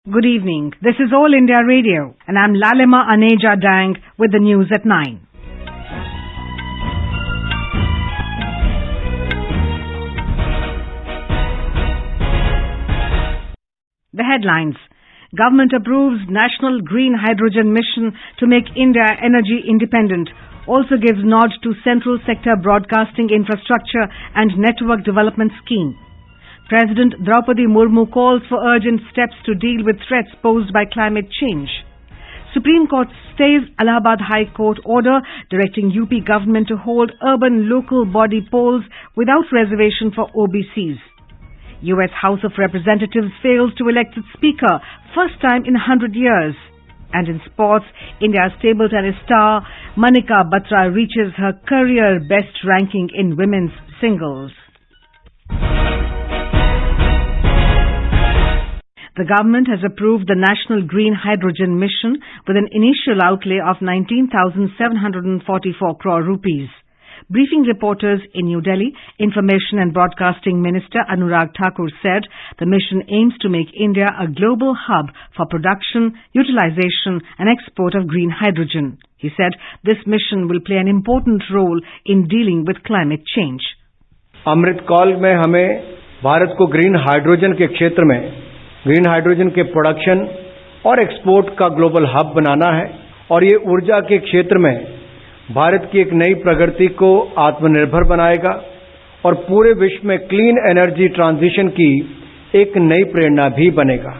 Good evening. This is All India Radio and I'm Lalima Aneja Dang with the news at 9. The headlines. Government approves National Green Hydrogen Mission to make India energy independent. Also gives nod to Central Sector Broadcasting Infrastructure and Network Development Scheme. President Droupadi Murmu calls for urgent steps to deal with threats posed by climate change. Supreme Court stays Allahabad High Court order directing UP government to hold urban local body polls without reservation for OBCs. US House of Representatives fails to elect its Speaker, first time in 100 years. And in sports, India's table tennis star Manika Batra reaches her career best ranking in women's singles. The government has approved the National Green Hydrogen Mission with an initial outlay of 19,744 crore rupees. Briefing reporters in New Delhi, Information and Broadcasting Minister Anurag Thakur said the mission aims to make India a global hub for production, utilization and export of green hydrogen. He said this mission will play an important role in dealing with climate change. अमृत काल में हमें भारत को green hydrogen के क्षेत्र में green hydrogen के production और export का ग्लोबल हब बनाना है और ये ऊर्जा के क्षेत्र में भारत की एक नई प्रगति को आत्मनिर्भर बनाएगा और पूरे विश्व में क्लीन एनर्जी ट्रांजिशन की एक नई प्रेरणा भी बनेगा.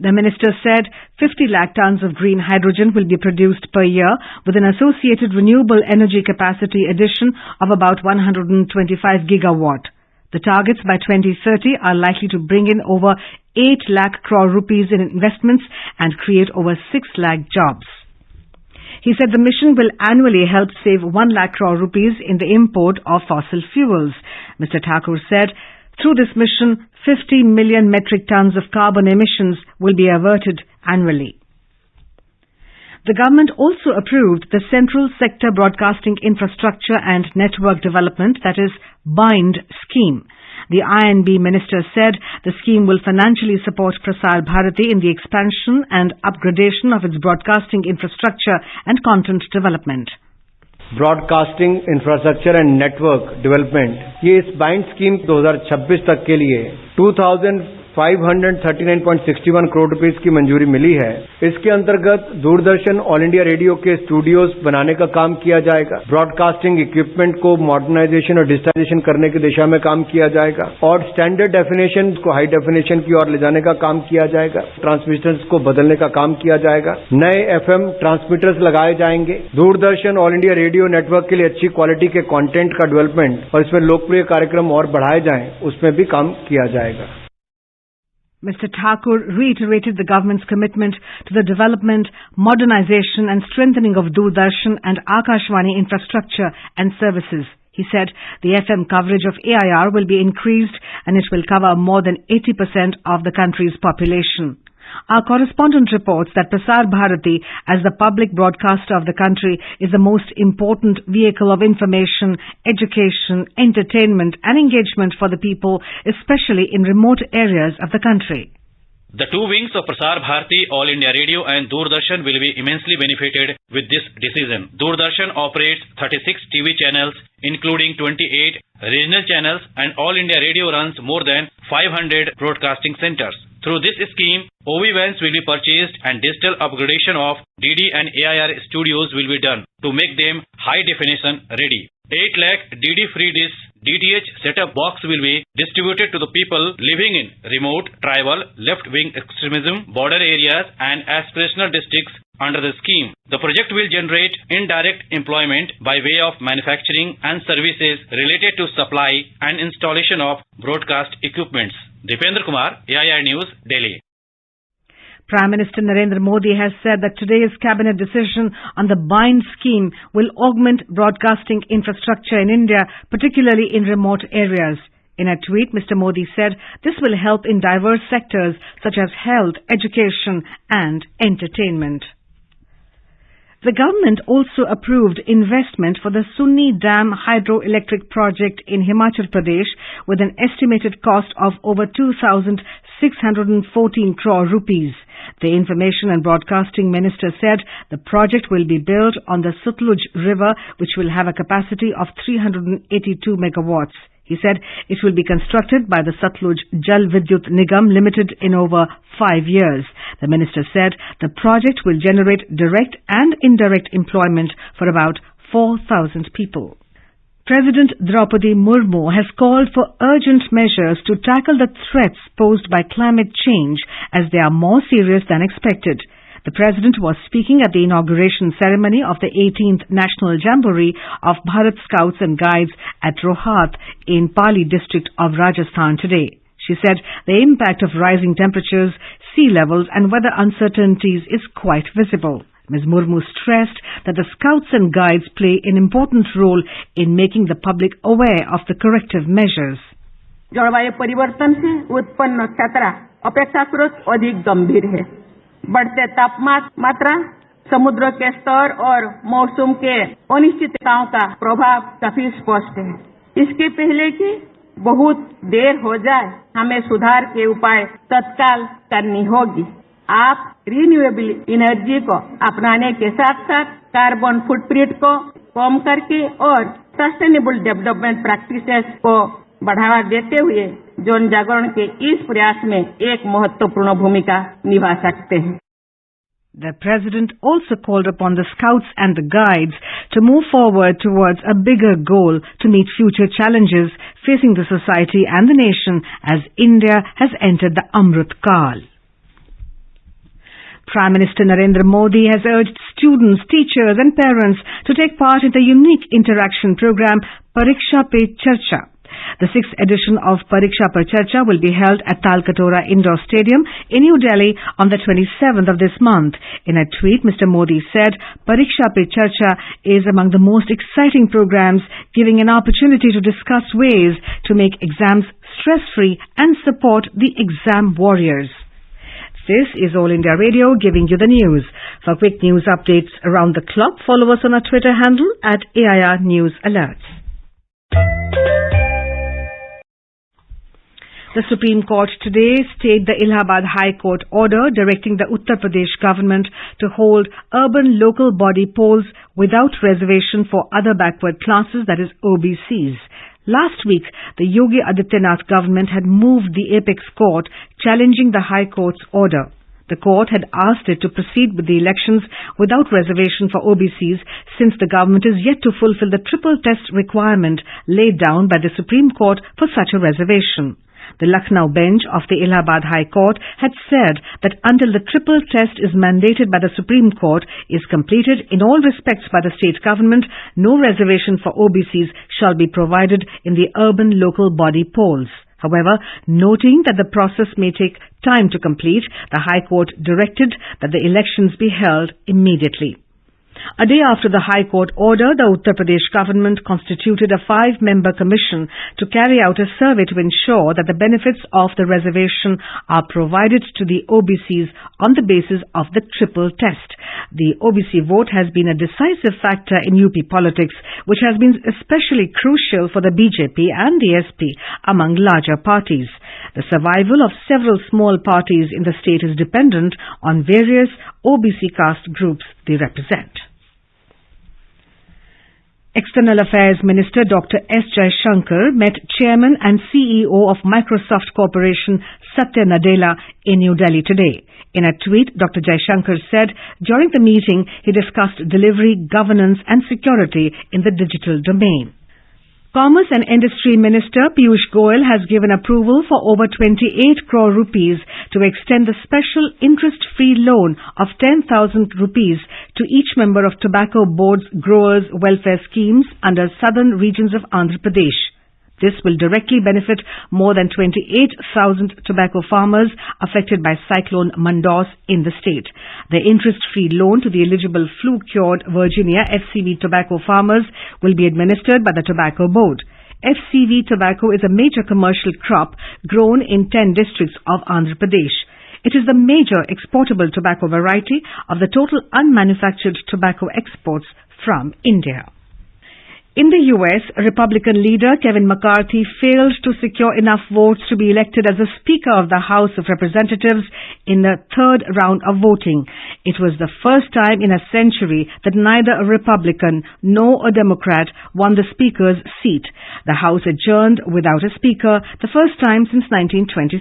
The minister said 50 lakh tons of green hydrogen will be produced per year with an associated renewable energy capacity addition of about 125 gigawatt. The targets by 2030 are likely to bring in over 8 lakh crore rupees in investments and create over 6 lakh jobs. He said the mission will annually help save 1 lakh crore rupees in the import of fossil fuels. Mr. Thakur said through this mission, 50 million metric tons of carbon emissions will be averted annually. The government also approved the Central Sector Broadcasting Infrastructure and Network Development, that is, BIND scheme. The INB minister said the scheme will financially support Prasar Bharati in the expansion and upgradation of its broadcasting infrastructure and content development. Broadcasting infrastructure and network development ये इस bind scheme 2026 तक के लिए 2,539.61 crore rupees की मंजूरी मिली है. इसके अंतर्गत दूरदर्शन ऑल इंडिया रेडियो के स्टूडियोज बनाने का काम किया जाएगा. ब्रॉडकास्टिंग इक्विपमेंट को मॉडर्नाइजेशन और डिजिटाइजेशन करने की दिशा में काम किया जाएगा और स्टैंडर्ड डेफिनेशन को हाई डेफिनेशन की ओर ले जाने का काम किया जाएगा. ट्रांसमिशंस को बदलने का काम किया जाएगा. नए FM ट्रांसमीटर्स लगाए जाएंगे. Doordarshan all India radio network के लिए अच्छी क्वालिटी के कंटेंट का डेवलपमेंट और इसमें लोकप्रिय कार्यक्रम और बढ़ाए जाएं, उसमें भी काम किया जाएगा. Mr. Thakur reiterated the government's commitment to the development, modernization and strengthening of Doordarshan and Akashvani infrastructure and services. He said the FM coverage of AIR will be increased and it will cover more than 80% of the country's population. Our correspondent reports that Prasar Bharati, as the public broadcaster of the country, is the most important vehicle of information, education, entertainment and engagement for the people, especially in remote areas of the country. The two wings of Prasar Bharati, All India Radio and Doordarshan will be immensely benefited with this decision. Doordarshan operates 36 TV channels, including 28 regional channels, and All India Radio runs more than 500 broadcasting centers. Through this scheme, OV vans will be purchased and digital upgradation of DD and AIR studios will be done to make them high definition ready. 8 lakh DD free dish DTH set-up box will be distributed to the people living in remote, tribal, left-wing extremism, border areas and aspirational districts under the scheme. The project will generate indirect employment by way of manufacturing and services related to supply and installation of broadcast equipments. Dipendra Kumar, AIR News, Delhi. Prime Minister Narendra Modi has said that today's cabinet decision on the BIND scheme will augment broadcasting infrastructure in India, particularly in remote areas. In a tweet, Mr. Modi said this will help in diverse sectors such as health, education and entertainment. The government also approved investment for the Sunni Dam hydroelectric project in Himachal Pradesh with an estimated cost of over 2,614 crore rupees. The Information and Broadcasting Minister said the project will be built on the Sutlej River, which will have a capacity of 382 megawatts. He said it will be constructed by the Satluj Jal Vidyut Nigam Limited in over 5 years. The minister said the project will generate direct and indirect employment for about 4,000 people. President Droupadi Murmu has called for urgent measures to tackle the threats posed by climate change as they are more serious than expected. The President was speaking at the inauguration ceremony of the 18th National Jamboree of Bharat Scouts and Guides at Rohat in Pali district of Rajasthan today. She said the impact of rising temperatures, sea levels and weather uncertainties is quite visible. Ms. Murmu stressed that the Scouts and Guides play an important role in making the public aware of the corrective measures. जलवायु परिवर्तन से उत्पन्न खतरा अपेक्षाकृत अधिक गंभीर है। बढ़ते तापमात्रा, समुद्र के स्तर और मौसम के अनिश्चितताओं का प्रभाव काफी स्पष्ट है। इसके पहले कि बहुत देर हो जाए, हमें सुधार के उपाय तत्काल करनी होगी। आप रिन्यूएबल एनर्जी को अपनाने के साथ साथ कार्बन फुटप्रिंट को कम करके और सस्टेनेबल डेवलपमेंट प्रैक्टिसेस को बढ़ावा देते हुए जन जागरण के इस प्रयास में एक महत्वपूर्ण भूमिका निभा सकते हैं। The President also called upon the Scouts and the Guides to move forward towards a bigger goal to meet future challenges facing the society and the nation as India has entered the Amrit Kaal. Prime Minister Narendra Modi has urged students, teachers and parents to take part in the unique interaction program Pariksha Pe Charcha. The 6th edition of Pariksha Par Charcha will be held at Talkatora Indoor Stadium in New Delhi on the 27th of this month. In a tweet, Mr. Modi said, Pariksha Pe Charcha is among the most exciting programs, giving an opportunity to discuss ways to make exams stress-free and support the exam warriors. This is All India Radio giving you the news. For quick news updates around the clock, follow us on our Twitter handle at AIR News Alerts. The Supreme Court today stayed the Allahabad High Court order directing the Uttar Pradesh government to hold urban local body polls without reservation for other backward classes, that is OBCs. Last week, the Yogi Adityanath government had moved the apex court challenging the High Court's order. The court had asked it to proceed with the elections without reservation for OBCs since the government is yet to fulfill the triple test requirement laid down by the Supreme Court for such a reservation. The Lucknow bench of the Allahabad High Court had said that until the triple test is mandated by the Supreme Court is completed in all respects by the state government, no reservation for OBCs shall be provided in the urban local body polls. However, noting that the process may take time to complete, the High Court directed that the elections be held immediately. A day after the High Court order, the Uttar Pradesh government constituted a 5-member commission to carry out a survey to ensure that the benefits of the reservation are provided to the OBCs on the basis of the triple test. The OBC vote has been a decisive factor in UP politics, which has been especially crucial for the BJP and the SP among larger parties. The survival of several small parties in the state is dependent on various OBC caste groups they represent. External Affairs Minister Dr. S. Jaishankar met Chairman and CEO of Microsoft Corporation Satya Nadella in New Delhi today. In a tweet, Dr. Jaishankar said during the meeting he discussed delivery, governance and security in the digital domain. Commerce and Industry Minister Piyush Goyal has given approval for over 28 crore rupees to extend the special interest-free loan of 10,000 rupees to each member of Tobacco Board's growers' welfare schemes under southern regions of Andhra Pradesh. This will directly benefit more than 28,000 tobacco farmers affected by Cyclone Mandos in the state. The interest-free loan to the eligible flu-cured Virginia FCV tobacco farmers will be administered by the Tobacco Board. FCV tobacco is a major commercial crop grown in 10 districts of Andhra Pradesh. It is the major exportable tobacco variety of the total unmanufactured tobacco exports from India. In the US, Republican leader Kevin McCarthy failed to secure enough votes to be elected as the Speaker of the House of Representatives in the third round of voting. It was the first time in a century that neither a Republican nor a Democrat won the Speaker's seat. The House adjourned without a Speaker, the first time since 1923.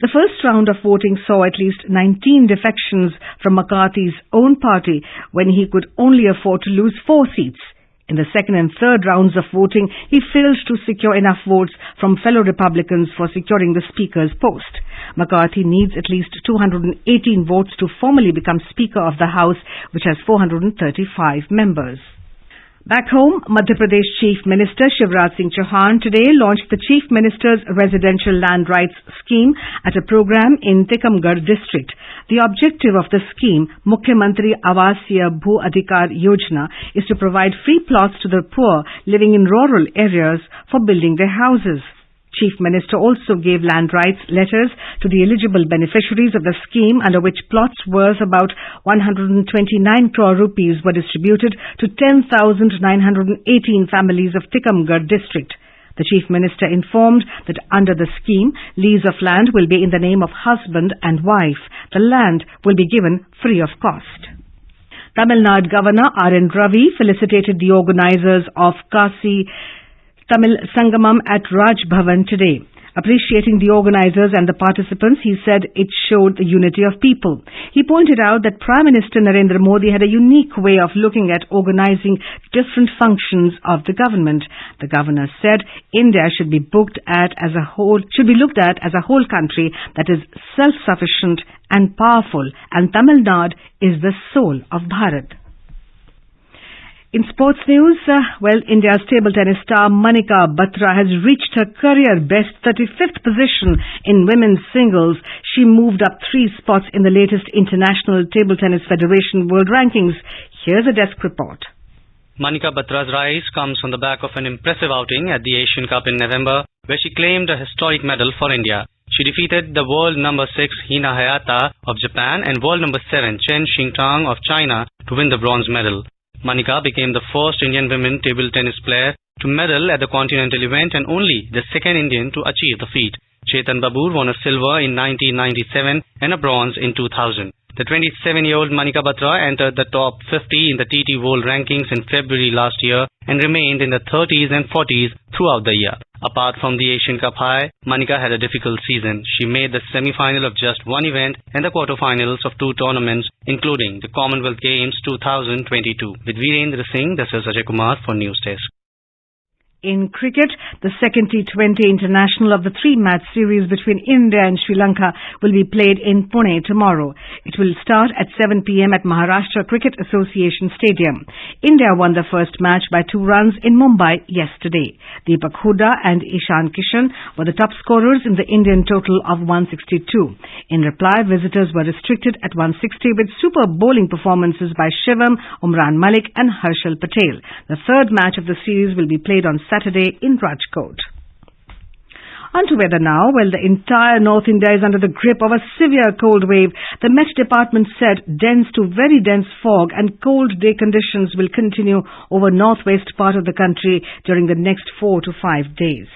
The first round of voting saw at least 19 defections from McCarthy's own party when he could only afford to lose 4 seats. In the second and third rounds of voting, he failed to secure enough votes from fellow Republicans for securing the Speaker's post. McCarthy needs at least 218 votes to formally become Speaker of the House, which has 435 members. Back home, Madhya Pradesh Chief Minister Shivraj Singh Chauhan today launched the Chief Minister's Residential Land Rights Scheme at a program in Tikamgarh district. The objective of the scheme, Mukhyamantri Avasiya Bhu Adhikar Yojana, is to provide free plots to the poor living in rural areas for building their houses. Chief Minister also gave land rights letters to the eligible beneficiaries of the scheme, under which plots worth about 129 crore rupees were distributed to 10,918 families of Tikamgarh district. The Chief Minister informed that under the scheme, lease of land will be in the name of husband and wife. The land will be given free of cost. Tamil Nadu Governor R.N. Ravi felicitated the organizers of Kasi Tamil Sangamam at Raj Bhavan today. Appreciating the organizers and the participants, he said it showed the unity of people. He pointed out that Prime Minister Narendra Modi had a unique way of looking at organizing different functions of the government. The governor said India should be looked at as a whole country that is self-sufficient and powerful, and Tamil Nadu is the soul of Bharat. In sports news, India's table tennis star Manika Batra has reached her career best 35th position in women's singles. She moved up 3 spots in the latest International Table Tennis Federation World Rankings. Here's a desk report. Manika Batra's rise comes on the back of an impressive outing at the Asian Cup in November, where she claimed a historic medal for India. She defeated the world number 6 Hina Hayata of Japan and world number 7 Chen Xingtang of China to win the bronze medal. Manika became the first Indian women table tennis player to medal at the continental event and only the second Indian to achieve the feat. Chetan Babur won a silver in 1997 and a bronze in 2000. The 27-year-old Manika Batra entered the top 50 in the TT World Rankings in February last year and remained in the 30s and 40s throughout the year. Apart from the Asian Cup high, Manika had a difficult season. She made the semi-final of just one event and the quarter-finals of 2 tournaments, including the Commonwealth Games 2022. With Virendra Singh, this is Ajay Kumar for News Desk. In cricket, the second T20 international of the 3-match series between India and Sri Lanka will be played in Pune tomorrow. It will start at 7 p.m. at Maharashtra Cricket Association Stadium. India won the first match by 2 runs in Mumbai yesterday. Deepak Hooda and Ishan Kishan were the top scorers in the Indian total of 162. In reply, visitors were restricted at 160 with superb bowling performances by Shivam, Umran Malik and Harshal Patel. The third match of the series will be played on Saturday in Rajkot. On to weather now. Well, the entire North India is under the grip of a severe cold wave. The Met Department said dense to very dense fog and cold day conditions will continue over northwest part of the country during the next 4 to 5 days.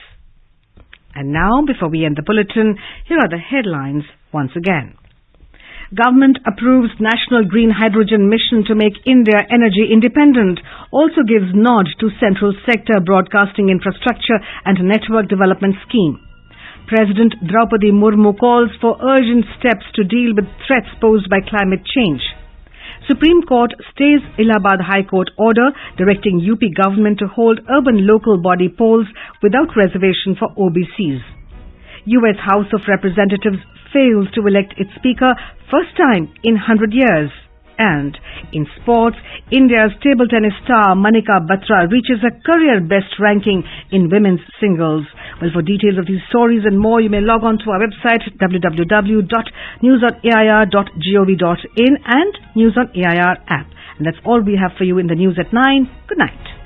And now, before we end the bulletin, here are the headlines once again. Government approves National Green Hydrogen Mission to make India energy independent. Also gives nod to Central Sector Broadcasting Infrastructure and Network Development Scheme. President Droupadi Murmu calls for urgent steps to deal with threats posed by climate change. Supreme Court stays Allahabad High Court order directing UP government to hold urban local body polls without reservation for OBCs. US House of Representatives fails to elect its Speaker first time in 100 years. And in sports, India's table tennis star Manika Batra reaches a career best ranking in women's singles. Well, for details of these stories and more, you may log on to our website www.newsonair.gov.in and News on AIR app. And that's all we have for you in the news at 9. Good night.